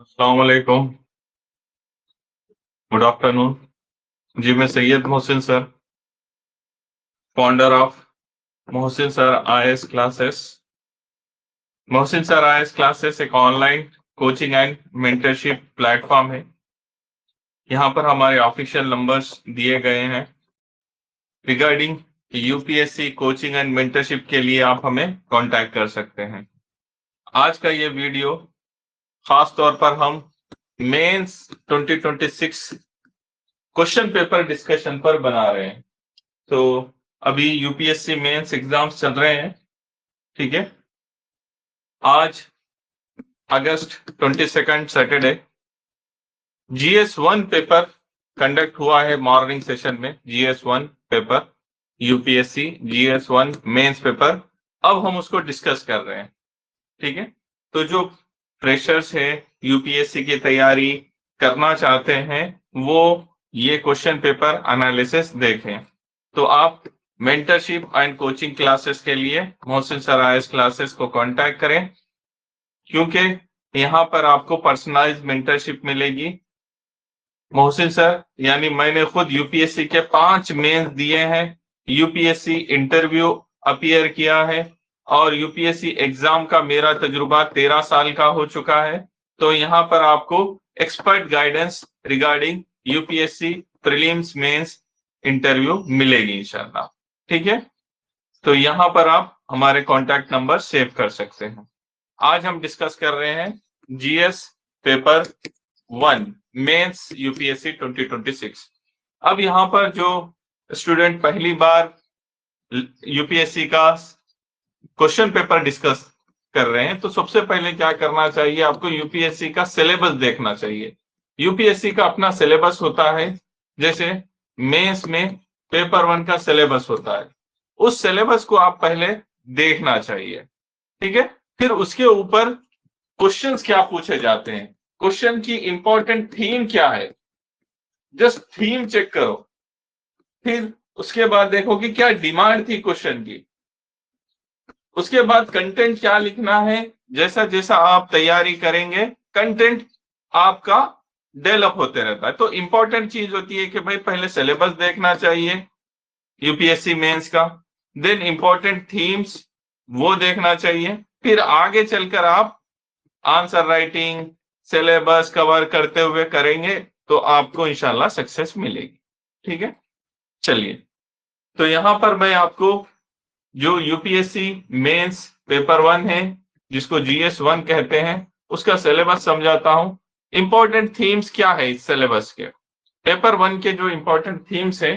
अस्सलाम वालेकुम। Good afternoon. जी, मैं Syed Mohsin sir, founder of Mohsin sir IAS classes. Mohsin sir IAS classes एक online coaching and mentorship platform है। यहाँ पर हमारे ऑफिशियल नंबर्स दिए गए हैं। Regarding UPSC coaching and mentorship के लिए आप हमें कांटेक्ट कर सकते हैं। आज का ये वीडियो खास तौर पर हम मेंस 2026 क्वेश्चन पेपर डिस्कशन पर बना रहे हैं। तो अभी यूपीएससी मेंस एग्जाम्स चल रहे हैं, ठीक है। आज अगस्त 22 सैटरडे GS1 पेपर कंडक्ट हुआ है मॉर्निंग सेशन में। GS1 paper UPSC GS1 mains paper अब हम उसको डिस्कस कर रहे हैं, ठीक है। तो जो फ्रेशर्स है यूपीएससी की तैयारी करना चाहते हैं वो ये क्वेश्चन पेपर एनालिसिस देखें। तो आप मेंटरशिप एंड कोचिंग क्लासेस के लिए मोहसिन सर आईएएस क्लासेस को कांटेक्ट करें, क्योंकि यहाँ पर आपको पर्सनलाइज मेंटरशिप मिलेगी। मोहसिन सर यानी मैंने खुद यूपीएससी के 5 मेंस दिए हैं, यूपीएससी इंटरव्यू अपीयर किया है और यूपीएससी एग्जाम का मेरा तजुर्बा 13 साल का हो चुका है। तो यहाँ पर आपको expert guidance regarding UPSC prelims mains interview मिलेगी इंशाल्लाह, ठीक है। तो यहाँ पर आप हमारे कॉन्टैक्ट नंबर सेव कर सकते हैं। आज हम डिस्कस कर रहे हैं जीएस पेपर 1 मेंस यूपीएससी 2026। अब यहाँ पर जो स्टूडेंट पहली बार यूपीएससी का क्वेश्चन पेपर डिस्कस कर रहे हैं तो सबसे पहले क्या करना चाहिए, आपको यूपीएससी का सिलेबस देखना चाहिए। यूपीएससी का अपना सिलेबस होता है, जैसे मेंस में पेपर 1 का सिलेबस होता है, उस सिलेबस को आप पहले देखना चाहिए, ठीक है। फिर उसके ऊपर क्वेश्चंस क्या पूछे जाते हैं, क्वेश्चन की इंपॉर्टेंट थीम क्या है, जस्ट थीम चेक करो। फिर उसके बाद देखो कि क्या डिमांड थी क्वेश्चन की। उसके बाद कंटेंट क्या लिखना है, जैसा जैसा आप तैयारी करेंगे कंटेंट आपका डेवलप होते रहता है। तो इंपॉर्टेंट चीज होती है कि भाई पहले सिलेबस देखना चाहिए यूपीएससी मेंस का, देन इंपॉर्टेंट थीम्स वो देखना चाहिए। फिर आगे चलकर आप आंसर राइटिंग सिलेबस कवर करते हुए करेंगे तो आपको इंशाल्लाह सक्सेस मिलेगी, ठीक है। चलिए, तो यहां पर मैं आपको जो यूपीएससी मेंस पेपर 1 है जिसको GS1 कहते हैं उसका सिलेबस समझाता हूं। इंपॉर्टेंट थीम्स क्या है इस सिलेबस के, पेपर 1 के जो इंपॉर्टेंट थीम्स है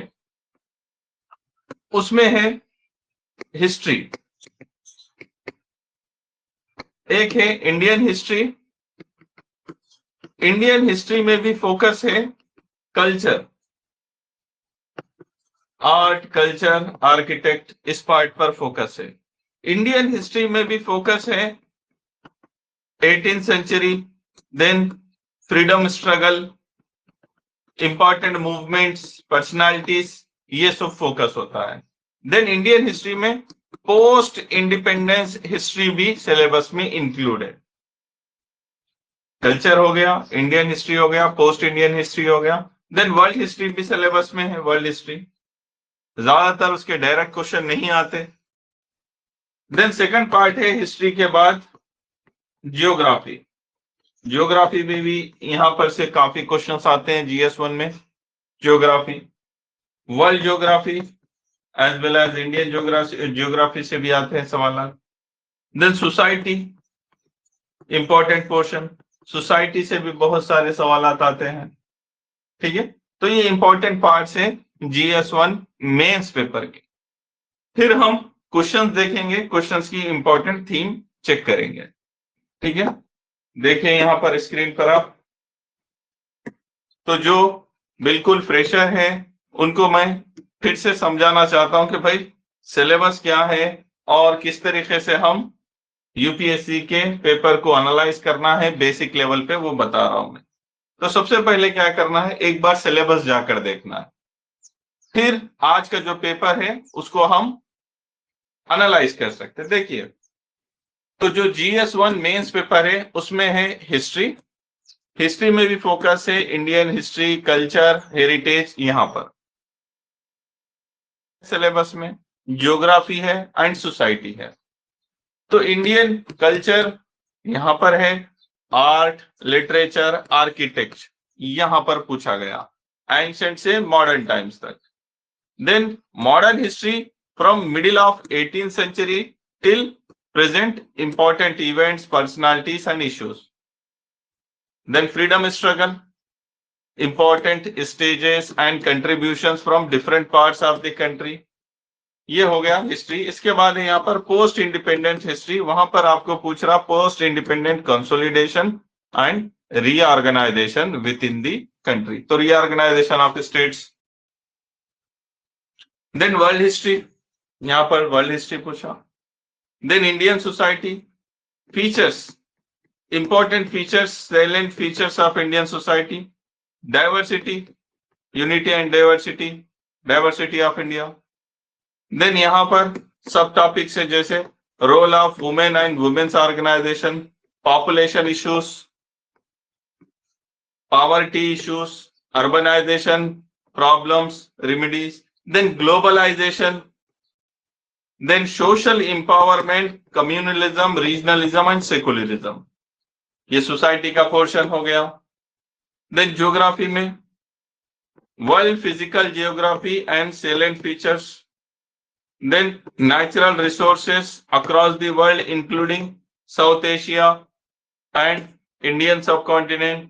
उसमें है हिस्ट्री, एक है इंडियन हिस्ट्री। इंडियन हिस्ट्री में भी फोकस है कल्चर, आर्ट कल्चर आर्किटेक्ट, इस पार्ट पर फोकस है। इंडियन हिस्ट्री में भी फोकस है 18th century, then freedom struggle, important movements, personalities, ये सब फोकस होता है। देन इंडियन हिस्ट्री में पोस्ट इंडिपेंडेंस हिस्ट्री भी सिलेबस में इंक्लूड है। कल्चर हो गया, इंडियन हिस्ट्री हो गया, पोस्ट इंडियन हिस्ट्री हो गया, देन वर्ल्ड हिस्ट्री भी सिलेबस में है। वर्ल्ड हिस्ट्री ज्यादातर उसके डायरेक्ट क्वेश्चन नहीं आते। देन सेकंड पार्ट है हिस्ट्री के बाद जियोग्राफी। जियोग्राफी में भी यहां पर से काफी क्वेश्चंस आते हैं GS1 में। Geography, world geography as well as Indian geography से भी आते हैं सवाल। Then society, important portion, society से भी बहुत सारे सवाल आते हैं, ठीक है। तो ये इंपॉर्टेंट पार्ट्स है GS1 मेंस पेपर के। फिर हम क्वेश्चंस देखेंगे, क्वेश्चंस की इंपॉर्टेंट थीम चेक करेंगे, ठीक है। देखिए यहां पर स्क्रीन पर आप, तो जो बिल्कुल फ्रेशर है उनको मैं फिर से समझाना चाहता हूं कि भाई सिलेबस क्या है और किस तरीके से हम यूपीएससी के पेपर को एनालाइज करना है बेसिक लेवल पे, वो बता रहा हूं मैं। तो सबसे पहले क्या करना है, एक बार सिलेबस जाकर देखना है, फिर आज का जो पेपर है उसको हम एनालाइज कर सकते हैं। देखिए, तो जो GS1 मेंस पेपर है उसमें है हिस्ट्री, हिस्ट्री में भी फोकस है, इंडियन हिस्ट्री, कल्चर, हेरिटेज यहां पर सिलेबस में। ज्योग्राफी है एंड सोसाइटी है। तो इंडियन कल्चर यहां पर है, आर्ट, लिटरेचर, आर्किटेक्चर यहां पर पूछा गया, एंशिएंट से मॉडर्न टाइम्स तक। Then modern history from middle of 18th century till present, important events, personalities and issues. Then freedom struggle, important stages and contributions from different parts of the country। ये हो गया history. इसके बाद है यहाँ पर post independent history, वहां पर आपको पूछ रहा post independent consolidation and reorganisation within the country, तो reorganisation of states. Then world history, यहाँ पर वर्ल्ड हिस्ट्री पूछा। Then Indian society, features, important features, salient features of Indian society, diversity, unity and diversity, diversity of India. Then यहां पर सब topics है, जैसे role of women and women's organisation, population issues, poverty issues, urbanisation problems, remedies, then globalisation, then social empowerment, communalism, regionalism and secularism, ये society का portion हो गया। Then geography में world physical geography and salient features, then natural resources across the world including South Asia and Indian subcontinent,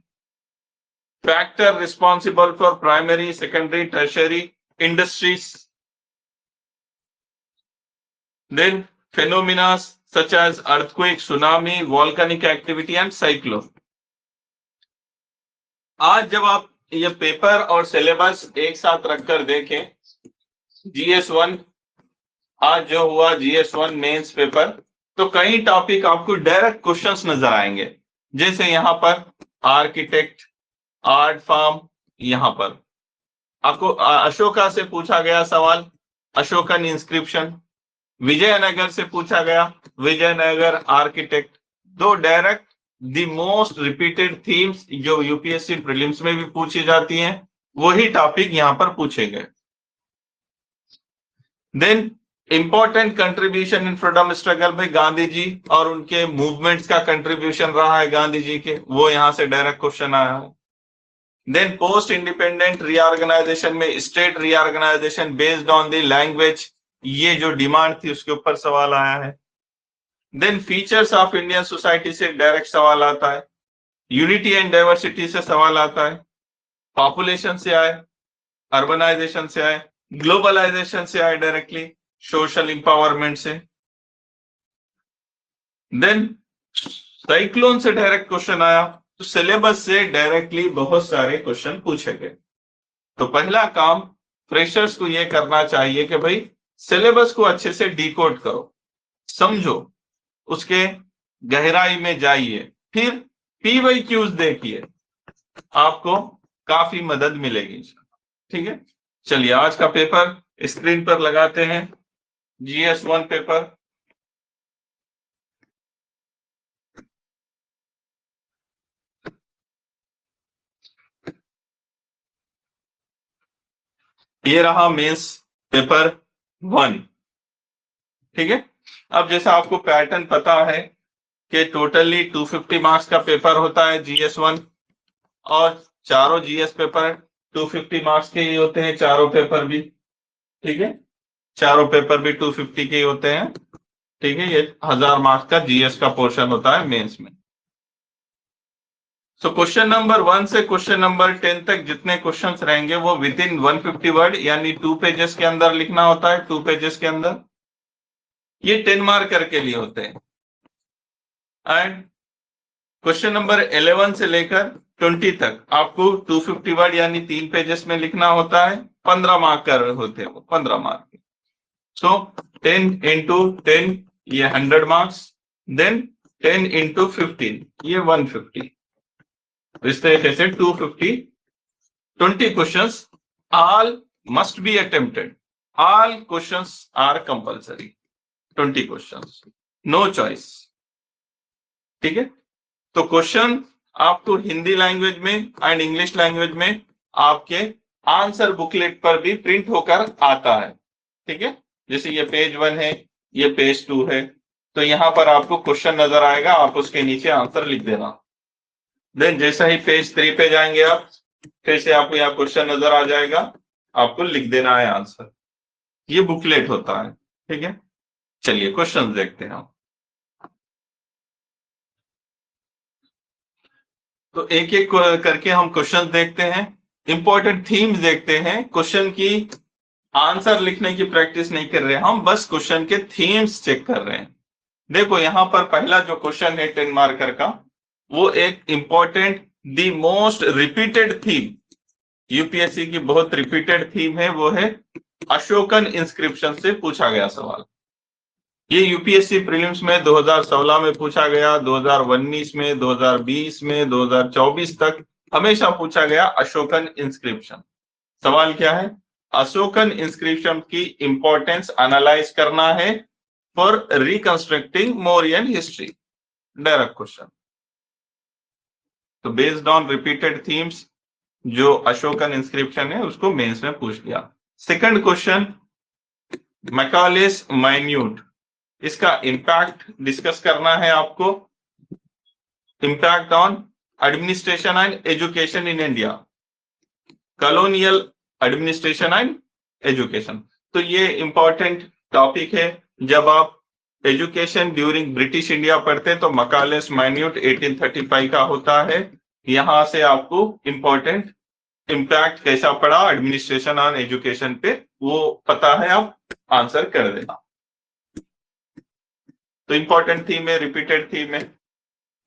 factor responsible for primary, secondary, tertiary industries, then phenomena such as earthquake, tsunami, volcanic activity and cyclone। आज जब आप ये paper और syllabus एक साथ रखकर देखें, GS1 आज जो हुआ GS1 मेंस पेपर, तो कई टॉपिक आपको डायरेक्ट क्वेश्चंस नजर आएंगे, जैसे यहां पर आर्किटेक्ट, आर्ट फॉर्म, यहां पर आपको अशोका से पूछा गया सवाल, अशोकन इंस्क्रिप्शन, विजयनगर से पूछा गया, विजयनगर आर्किटेक्ट। दो direct the most repeated themes जो यूपीएससी प्रीलिम्स में भी पूछी जाती हैं, वही टॉपिक यहां पर पूछे गए। Then important contribution in freedom struggle में गांधी जी और उनके मूवमेंट्स का कंट्रीब्यूशन रहा है गांधी जी के, वो यहां से डायरेक्ट क्वेश्चन आया है। देन पोस्ट इंडिपेंडेंट रीऑर्गेनाइजेशन में state reorganisation based on the language, ये जो डिमांड थी उसके ऊपर सवाल आया है। Then features of Indian society से डायरेक्ट सवाल आता है, यूनिटी एंड डाइवर्सिटी से सवाल आता है, पॉपुलेशन से आए, अर्बनाइजेशन से आए, ग्लोबलाइजेशन से आए डायरेक्टली, सोशल इंपावरमेंट से। देन साइक्लोन से डायरेक्ट क्वेश्चन आया, तो सिलेबस से डायरेक्टली बहुत सारे क्वेश्चन पूछे गए। तो पहला काम फ्रेशर्स को यह करना चाहिए कि भाई सिलेबस को अच्छे से डिकोड करो, समझो, उसके गहराई में जाइए, फिर PYQs देखिए, आपको काफी मदद मिलेगी। ठीक है, चलिए आज का पेपर स्क्रीन पर लगाते हैं, GS1 पेपर। ये रहा मेंस पेपर 1। ठीक है, अब जैसा आपको पैटर्न पता है कि टोटली 250 मार्क्स का पेपर होता है GS1, और चारों GS पेपर 250 मार्क्स के ही होते हैं, चारों पेपर भी। ठीक है, चारों पेपर भी 250 के ही होते हैं। ठीक है, ये 1000 मार्क्स का GS का पोर्शन होता है मेंस में। सो क्वेश्चन नंबर 1 से क्वेश्चन नंबर 10 तक जितने क्वेश्चंस रहेंगे वो विद इन 150 वर्ड यानी 2 पेजेस के अंदर लिखना होता है, 2 पेजेस के अंदर। ये 10 मार्कर के लिए होते हैं। एंड क्वेश्चन नंबर 11 से लेकर 20 तक आपको 250 वर्ड यानी 3 पेजेस में लिखना होता है, 15 मार्कर होते हैं वो, 15 मार्क। सो 10 into 10 ये 100 मार्क्स, देन 10 into 15 ये 150। इस तरीके से 250, 20 questions, all must be attempted, all questions are compulsory, 20 questions, no choice। ठीक है, तो क्वेश्चन आपको हिंदी लैंग्वेज में एंड इंग्लिश लैंग्वेज में आपके आंसर बुकलेट पर भी प्रिंट होकर आता है, ठीक है। जैसे ये पेज 1 है, ये पेज 2 है, तो यहाँ पर आपको क्वेश्चन नजर आएगा, आप उसके नीचे आंसर लिख देना। देन जैसा ही पेज 3 पे जाएंगे आप, फिर से आपको यहाँ क्वेश्चन नजर आ जाएगा, आपको लिख देना है आंसर। ये बुकलेट होता है, ठीक है। चलिए क्वेश्चन देखते हैं हम। तो एक एक करके हम क्वेश्चन देखते हैं, इंपॉर्टेंट थीम्स देखते हैं। क्वेश्चन की आंसर लिखने की प्रैक्टिस नहीं कर रहे हम, बस क्वेश्चन के थीम्स चेक कर रहे हैं। देखो यहाँ पर पहला जो क्वेश्चन है 10 मार्कर का, वो एक important the most repeated theme, UPSC की बहुत रिपीटेड थीम है, वो है अशोकन इंस्क्रिप्शन से पूछा गया सवाल। ये यूपीएससी प्रीलिम्स में 2016 में पूछा गया, 2019 में, 2020 में, 2024 तक हमेशा पूछा गया अशोकन इंस्क्रिप्शन। सवाल क्या है? अशोकन इंस्क्रिप्शन की इंपॉर्टेंस एनालाइज करना है for reconstructing Mauryan history. Direct question. तो बेस्ड ऑन रिपीटेड थीम्स जो अशोकन इंस्क्रिप्शन है उसको मेंस में पूछ लिया। सेकंड क्वेश्चन, मैकालेस माइन्यूट, इसका इंपैक्ट डिस्कस करना है आपको। Impact on administration and education in India, colonial administration and education. तो ये इंपॉर्टेंट टॉपिक है। जब आप एजुकेशन ड्यूरिंग ब्रिटिश इंडिया पढ़ते हैं तो मैकालेस माइन्यूट 1835 का होता है। यहां से आपको इंपॉर्टेंट इंपैक्ट कैसा पड़ा एडमिनिस्ट्रेशन ऑन एजुकेशन पे वो पता है, आप आंसर कर देना। तो इंपॉर्टेंट थीम है, रिपीटेड थीम है।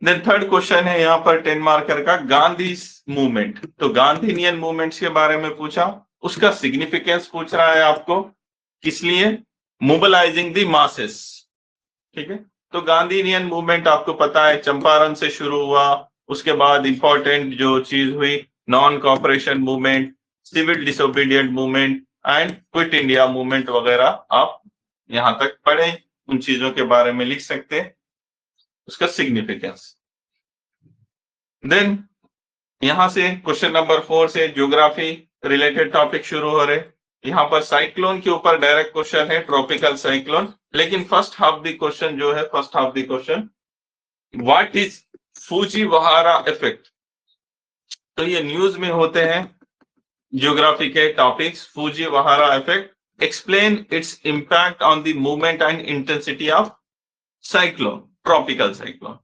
देन थर्ड क्वेश्चन है यहाँ पर 10 मार्कर का, गांधी मूवमेंट। तो गांधीनियन मूवमेंट्स के बारे में पूछा, उसका सिग्निफिकेंस पूछ रहा है आपको, किस लिए? मोबिलाइजिंग द मासेस, ठीक है। तो गांधीनियन मूवमेंट आपको पता है चंपारण से शुरू हुआ, उसके बाद इंपॉर्टेंट जो चीज हुई non cooperation movement, civil disobedient movement and quit India movement वगैरह आप यहां तक पढ़े, उन चीजों के बारे में लिख सकते हैं, उसका सिग्निफिकेंस। देन यहां से क्वेश्चन नंबर 4 से ज्योग्राफी रिलेटेड टॉपिक शुरू हो रहे। यहाँ पर साइक्लोन के ऊपर डायरेक्ट क्वेश्चन है, ट्रॉपिकल साइक्लोन। लेकिन फर्स्ट हाफ द क्वेश्चन जो है, first half the question, what is Fujiwara effect. तो ये न्यूज में होते हैं ज्योग्राफी के topics. Fujiwara effect, explain it's impact on the movement and intensity of cyclone, tropical cyclone.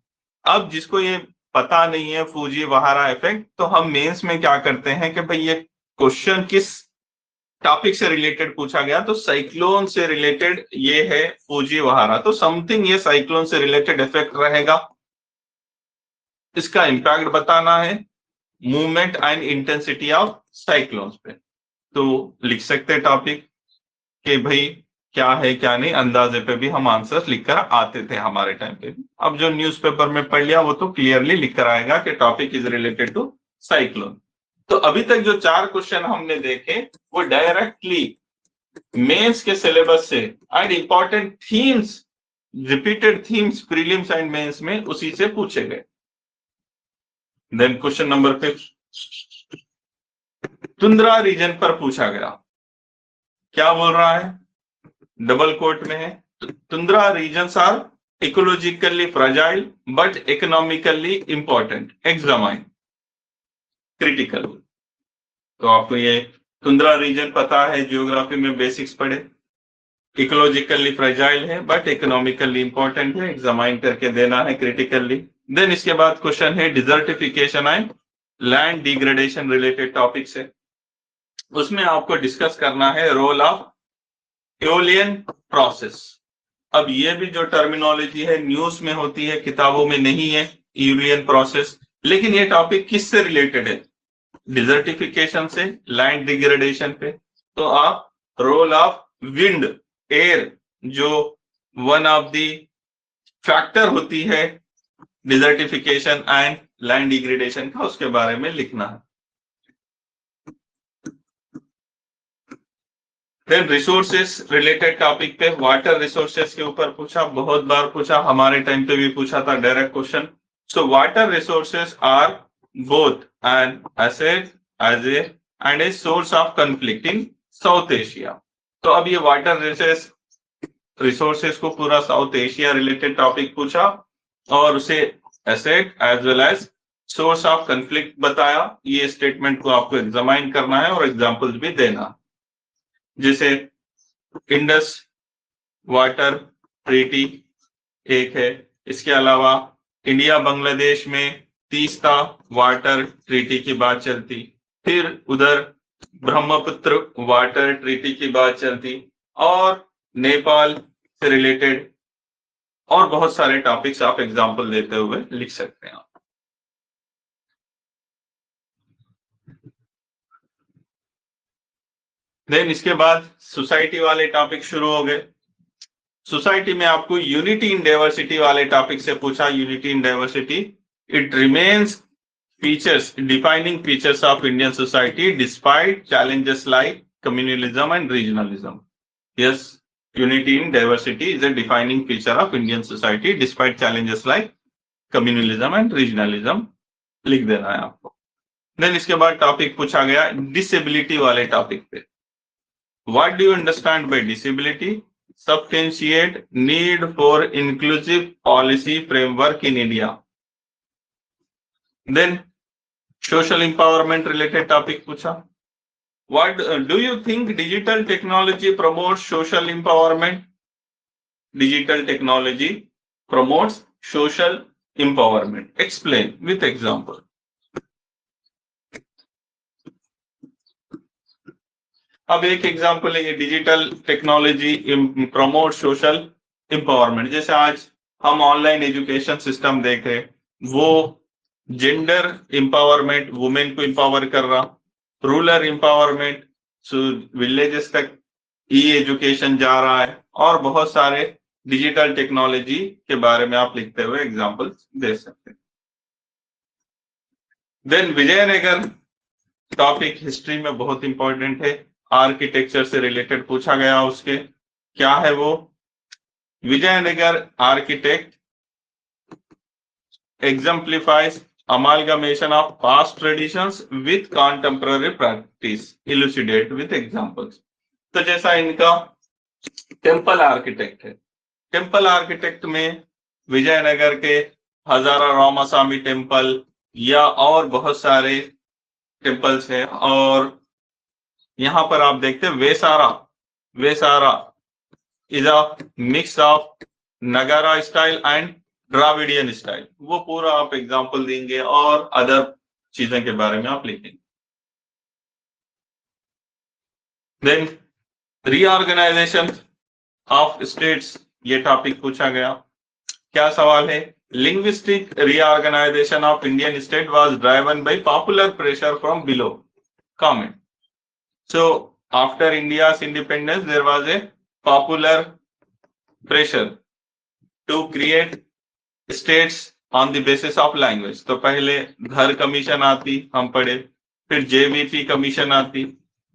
अब जिसको ये पता नहीं है फुजीवारा इफेक्ट, तो हम मेंस में क्या करते हैं कि भाई ये क्वेश्चन किस टॉपिक से रिलेटेड पूछा गया, तो साइक्लोन से रिलेटेड ये है फुजीवारा, तो समथिंग ये साइक्लोन से रिलेटेड इफेक्ट रहेगा, इसका इंपैक्ट बताना है movement and intensity of cyclones पे। तो लिख सकते हैं टॉपिक कि भाई क्या है क्या नहीं, अंदाजे पे भी हम आंसर लिखकर आते थे हमारे टाइम पे। अब जो न्यूज़पेपर में पढ़ लिया वो तो क्लियरली लिखकर आएगा कि topic is related to cyclone. तो अभी तक जो 4 क्वेश्चन हमने देखे वो डायरेक्टली मेंस के सिलेबस से and important themes, repeated themes prelims and mains में उसी से पूछे गए। Then question number 5, tundra region पर पूछा गया। क्या बोल रहा है? डबल कोट में है, tundra regions are ecologically fragile but economically important, examine critical. तो आपको ये तुंद्रा रीजन पता है, जियोग्राफी में बेसिक्स पढ़े, इकोलॉजिकली फ्रेजाइल है बट इकोनॉमिकली इंपॉर्टेंट है, एग्जामाइन करके देना है क्रिटिकली। देन इसके बाद क्वेश्चन है desertification and land degradation related topic से, उसमें आपको डिस्कस करना है रोल ऑफ एओलियन प्रोसेस। अब ये भी जो टर्मिनोलॉजी है न्यूज में होती है, किताबों में नहीं है एओलियन प्रोसेस, लेकिन ये टॉपिक किससे रिलेटेड है? डिजर्टिफिकेशन से, लैंड डिग्रेडेशन पे। तो आप रोल ऑफ विंड, एयर, जो वन ऑफ द फैक्टर होती है डिजर्टिफिकेशन एंड लैंड डिग्रेडेशन का, उसके बारे में लिखना है। देन रिसोर्सेस रिलेटेड टॉपिक पे, वाटर रिसोर्सेस के ऊपर पूछा, बहुत बार पूछा, हमारे टाइम पे भी पूछा था direct question. So water resources are both an asset as a and a source of conflict in South Asia. तो अब ये वाटर रिसोर्सेस को पूरा साउथ एशिया रिलेटेड टॉपिक पूछा और उसे asset as well as source of conflict बताया। ये स्टेटमेंट को आपको एग्जामाइन करना है और एग्जांपल्स भी देना, जैसे इंडस वाटर ट्रीटी एक है। इसके अलावा इंडिया बांग्लादेश में तीस्ता वाटर ट्रीटी की बात चलती, फिर उधर ब्रह्मपुत्र वाटर ट्रीटी की बात चलती, और नेपाल से रिलेटेड और बहुत सारे टॉपिक्स आप एग्जांपल देते हुए लिख सकते हैं। देन इसके बाद सोसाइटी वाले टॉपिक शुरू हो गए। सोसाइटी में आपको यूनिटी इन डाइवर्सिटी वाले टॉपिक से पूछा। Unity in diversity, it remains features defining features of Indian society despite challenges like communalism and regionalism. Yes, unity in diversity is a defining feature of Indian society despite challenges like communalism and regionalism. लिख देना है आपको। Then इसके बाद topic पूछा गया disability वाले topic पे। What do you understand by disability? Substantiate need for inclusive policy framework in India. Then social empowerment related topic पूछा। What do you think digital technology promotes social empowerment? Digital technology promotes social empowerment, explain with example. अब एक example है, digital technology promote social empowerment. जैसे आज हम online education system देख रहे, वो जेंडर एम्पावरमेंट, वुमेन को एम्पावर कर रहा, रूरल एम्पावरमेंट, विलेजेस तक ई एजुकेशन जा रहा है, और बहुत सारे डिजिटल टेक्नोलॉजी के बारे में आप लिखते हुए एग्जांपल दे सकते हैं। देन विजयनगर टॉपिक हिस्ट्री में बहुत इंपॉर्टेंट है, आर्किटेक्चर से रिलेटेड पूछा गया। उसके क्या है वो, Vijayanagara architect exemplifies amalgamation of past traditions with contemporary practice, elucidate with examples। तो जैसा इनका टेम्पल आर्किटेक्ट है, टेम्पल आर्किटेक्ट में विजयनगर के हजारा रामास्वामी टेम्पल या और बहुत सारे टेम्पल्स हैं, और यहां पर आप देखते हैं Vesara is a mix of नगारा स्टाइल एंड द्राविडियन स्टाइल। वो पूरा आप एग्जांपल देंगे और अदर चीजों के बारे में आप लिखेंगे। देन रीऑर्गेनाइजेशन ऑफ स्टेट्स, ये टॉपिक पूछा गया। क्या सवाल है, linguistic reorganisation of Indian state was driven by popular pressure from below, comment. So after India's independence there was a popular pressure to create states on the basis of language. तो पहले Dhar commission आती, हम पढ़े, फिर JVP commission आती,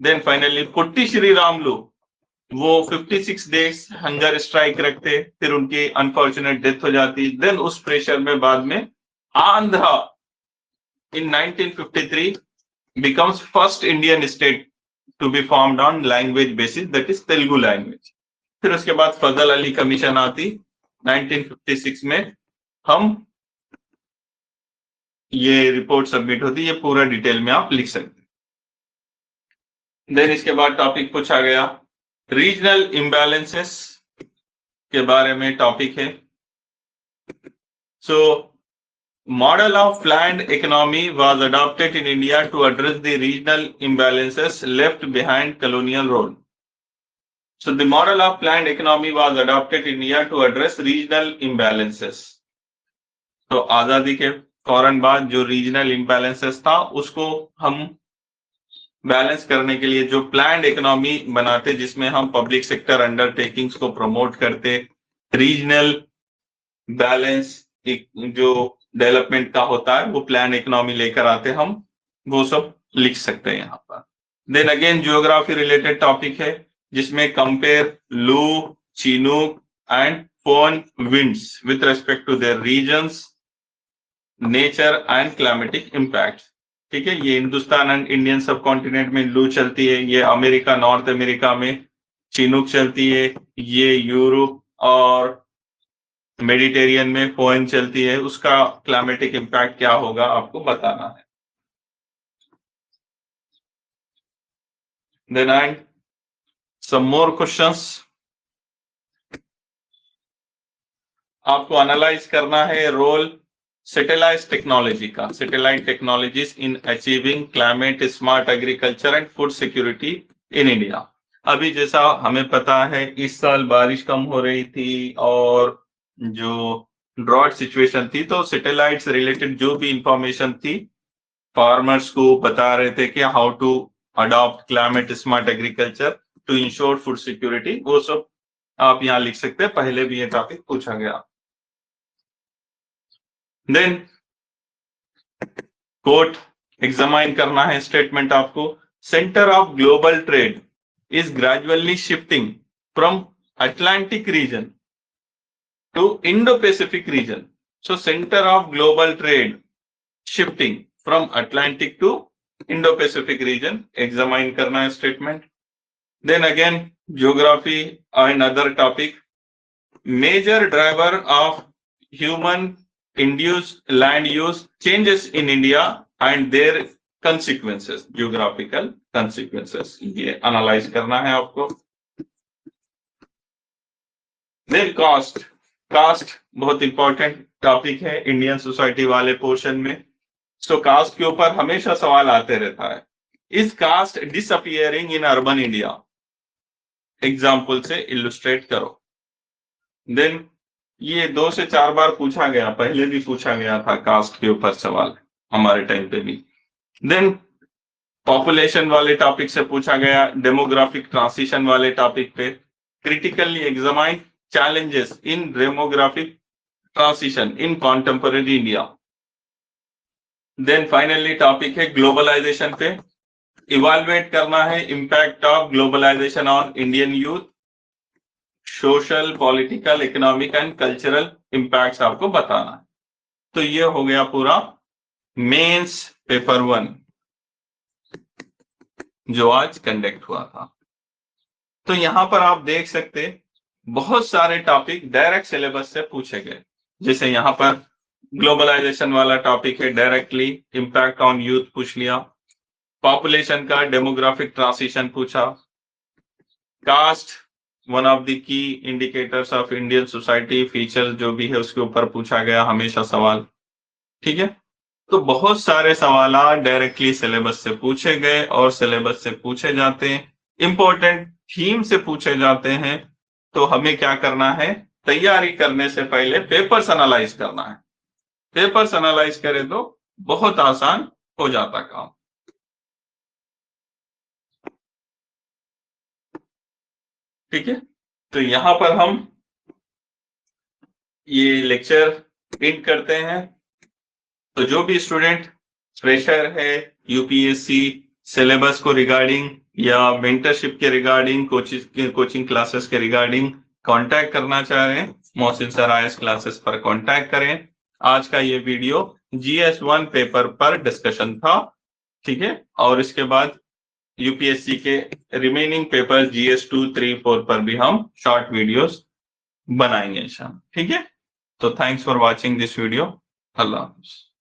then finally Potti Sriramulu वो 56 days hunger strike रखते, फिर उनकी अनफॉर्चुनेट डेथ हो जाती। देन उस प्रेशर में बाद में आंध्रा इन 1953 becomes first Indian state to be formed on language basis, that is Telugu language. फिर उसके बाद फजल अली कमीशन आती 1956 में, हम ये रिपोर्ट सबमिट होती, ये पूरा डिटेल में आप लिख सकते हैं। देन इसके बाद टॉपिक पूछा गया रीजनल इम्बैलेंसेस के बारे में टॉपिक है। So model of planned economy was adopted in India to address the regional imbalances left behind colonial rule. So the model of planned economy was adopted in India to address regional imbalances. तो आजादी के फौरन बाद जो regional imbalances था उसको हम balance करने के लिए जो प्लान्ड इकोनॉमी बनाते, जिसमें हम पब्लिक सेक्टर अंडरटेकिंग्स को प्रमोट करते, रीजनल बैलेंस जो डेवलपमेंट का होता है वो प्लान इकोनॉमी लेकर आते, हम वो सब लिख सकते हैं यहाँ पर। Then again geography related topic है जिसमें compare loo, chinook and foehn winds with respect to their regions. Nature and climatic impact. ठीक है, ये Hindustan and Indian subcontinent में लू चलती है, ये अमेरिका, नॉर्थ अमेरिका में चिनूक चलती है, ये यूरोप और मेडिटेरियन में फोन चलती है, उसका क्लाइमेटिक इम्पैक्ट क्या होगा आपको बताना है। देन आई सम मोर क्वेश्चंस आपको एनालाइज करना है रोल सैटेलाइट टेक्नोलॉजी का, satellite technologies in achieving climate smart agriculture and food security in India. अभी जैसा हमें पता है इस साल बारिश कम हो रही थी और जो ड्रॉट सिचुएशन थी, तो सैटेलाइट से रिलेटेड जो भी इंफॉर्मेशन थी फार्मर्स को बता रहे थे कि how to adopt climate smart agriculture to ensure food security, वो सब आप यहाँ लिख सकते हैं, पहले भी ये टॉपिक पूछा गया। देन कोट एग्जामाइन करना है स्टेटमेंट आपको, centre of global trade is gradually shifting from Atlantic region to Indo Pacific region. So centre of global trade shifting from Atlantic to Indo Pacific region, examine करना है statement. Then again geography and other topic, major driver of human induced land use changes in India and their consequences, geographical consequences, ये analyze करना है आपको। Then cost बहुत important topic है Indian society वाले portion में। सो कास्ट के ऊपर हमेशा सवाल आते रहता है, is caste disappearing in urban India, example से इलुस्ट्रेट करो। देन ये 2 से 4 बार पूछा गया, पहले भी पूछा गया था कास्ट के ऊपर सवाल हमारे टाइम पे भी। देन पॉपुलेशन वाले टॉपिक से पूछा गया, डेमोग्राफिक ट्रांसिशन वाले टॉपिक पे, critically examine challenges in demographic transition in contemporary India. Then finally topic है ग्लोबलाइजेशन पे, इवैल्यूएट करना है impact of globalisation on Indian youth, social, political, economic and cultural impacts आपको बताना है। तो ये हो गया पूरा मेंस पेपर 1 जो आज कंडक्ट हुआ था। तो यहां पर आप देख सकते बहुत सारे टॉपिक डायरेक्ट सिलेबस से पूछे गए, जैसे यहां पर ग्लोबलाइजेशन वाला टॉपिक है, डायरेक्टली इम्पैक्ट ऑन यूथ पूछ लिया, पॉपुलेशन का डेमोग्राफिक ट्रांसिशन पूछा, caste one of the key indicators of Indian society feature जो भी है उसके ऊपर पूछा गया हमेशा सवाल। ठीक है, तो बहुत सारे सवाल डायरेक्टली सिलेबस से पूछे गए और सिलेबस से पूछे जाते हैं, इंपॉर्टेंट थीम से पूछे जाते हैं। तो हमें क्या करना है, तैयारी करने से पहले पेपर्स एनालाइज करना है, पेपर्स एनालाइज करें तो बहुत आसान हो जाता काम। ठीक है, तो यहां पर हम ये लेक्चर प्रिंट करते हैं। तो जो भी स्टूडेंट फ्रेशर है, यूपीएससी सिलेबस को रिगार्डिंग या मेंटरशिप के रिगार्डिंग, कोचिंग क्लासेस के रिगार्डिंग कांटेक्ट करना चाह रहे हैं, मोहसिन सर आईएएस क्लासेस पर कांटेक्ट करें। आज का ये वीडियो GS1 पेपर पर डिस्कशन था। ठीक है, और इसके बाद यूपीएससी के रिमेनिंग पेपर GS2, 3, 4 पर भी हम शॉर्ट वीडियोस बनाएंगे इंशाल्लाह। ठीक है, तो thanks for watching this video. अल्लाह हाफिज़।